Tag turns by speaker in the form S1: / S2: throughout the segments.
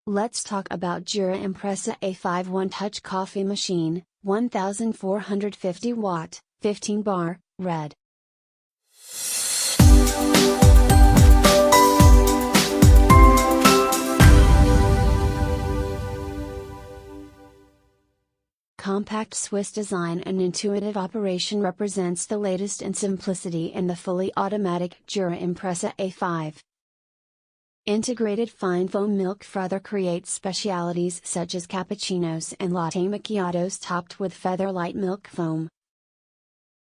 S1: Let's talk about JURA IMPRESSA A5 one-touch coffee machine, 1450 watt, 15 bar, red. Compact Swiss design and intuitive operation represents the latest in simplicity in the fully automatic JURA IMPRESSA A5. Integrated fine foam milk frother creates specialities such as cappuccinos and latte macchiatos topped with feather light milk foam.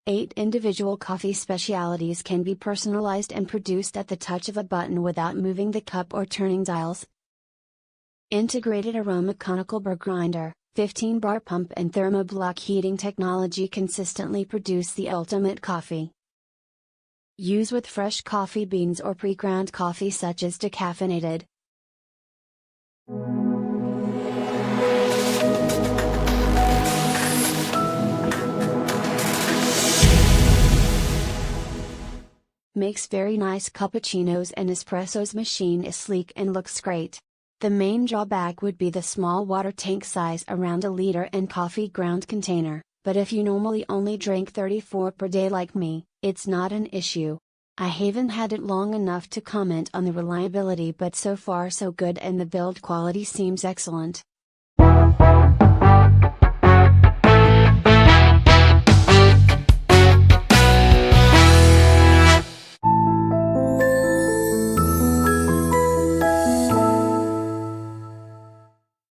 S1: 8 individual coffee specialities can be personalized and produced at the touch of a button without moving the cup or turning dials. Integrated Aroma conical burr grinder, 15 bar pump and thermoblock heating technology consistently produce the ultimate coffee. Use with fresh coffee beans or pre-ground coffee such as decaffeinated. Makes very nice cappuccinos and espressos. Machine is sleek and looks great. The main drawback would be the small water tank size, around a liter, and coffee ground container, but if you normally only drink 34 per day like me, it's not an issue. I haven't had it long enough to comment on the reliability, but so far so good and the build quality seems excellent.